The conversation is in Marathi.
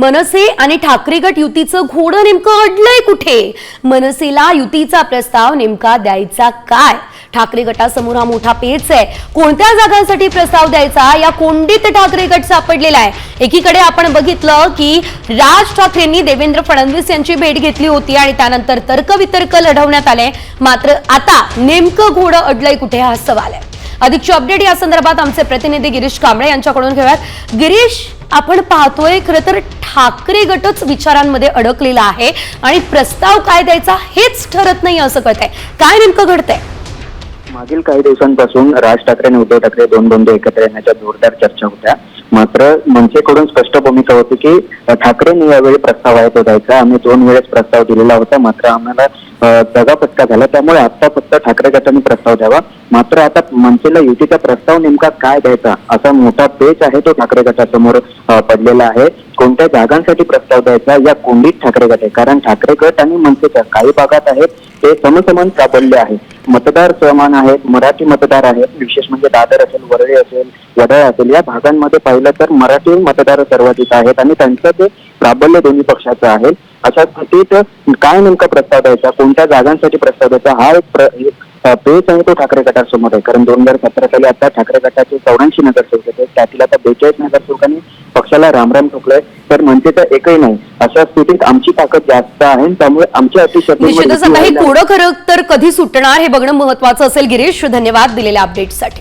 मनसे आणि ठाकरे गट युतीचं घोडं नेमकं अडलंय कुठे? मनसेला युतीचा प्रस्ताव नेमका द्यायचा काय? ठाकरे गटासमोर हा मोठा पेच आहे. कोणत्या जागांसाठी प्रस्ताव द्यायचा या कोंडीत ठाकरे गट सापडलेला आहे. एकीकडे आपण बघितलं की राज ठाकरेंनी देवेंद्र फडणवीस यांची भेट घेतली होती आणि त्यानंतर तर्कवितर्क लढवण्यात आले. मात्र आता नेमकं घोडं अडलंय कुठे हा सवाल आहे. अधिकची अपडेट या संदर्भात आमचे प्रतिनिधी गिरीश कांबळे यांच्याकडून घेऊयात. गिरीश, आपण पाहतोय खरं तर ठाकरे गटच विचारांमध्ये अडकलेला आहे आणि प्रस्ताव काय द्यायचा हेच ठरत नाही असं कळतंय. काय नेमकं घडतंय? मागील काही दिवसांपासून राज ठाकरे आणि उद्धव ठाकरे दोन बंधू एकत्र येण्याच्या जोरदार चर्चा होत्या. मात्र मनसेकडून स्पष्ट भूमिका होती की ठाकरेंनी यावेळी प्रस्ताव आहे तो द्यायचा. आम्ही 2 वेळेस प्रस्ताव दिलेला होता, मात्र आम्हाला दगाफटका झाला, त्यामुळे आता फक्त ठाकरे गटाने प्रस्ताव द्यावा. मात्र आता मनसेला युतीचा प्रस्ताव नेमका काय द्यायचा असा मोठा पेच आहे तो ठाकरे गटासमोर पडलेला आहे. कोणत्या जागांसाठी प्रस्ताव द्यायचा या कोंडीत ठाकरे गट आहे. कारण ठाकरे गट आणि मनसेच्या काही भागात आहेत ते समसमान सापडले आहे. मतदार समान आहेत, मराठी मतदार आहेत. विशेष म्हणजे दादर असेल, वरळी असेल, वडाळ असेल, या भागांमध्ये पाहिलं तर मराठी मतदार सर्वाधिक आहेत आणि त्यांचं ते प्राबल्य दोन्ही पक्षाचं आहे. अशा स्थितीत काय नेमका प्रस्ताव द्यायचा, कोणत्या जागांसाठी प्रस्ताव द्यायचा हा एक पेच आहे तो ठाकरे गटासमोर आहे. कारण 2017 साली आता ठाकरे गटाचे 84 नगरसेवक होते, त्यातील आता 42 नगरसेवकांनी पक्षाला रामराम ठोकलंय. तर मनसेचं एकही नाही. अशा स्थितीत आमची ताकद जास्त आहे, त्यामुळे आमच्या निश्चितच आता हे कोडं खरं तर कधी सुटणार हे बघणं महत्वाचं असेल. गिरीश, धन्यवाद दिलेल्या अपडेटसाठी.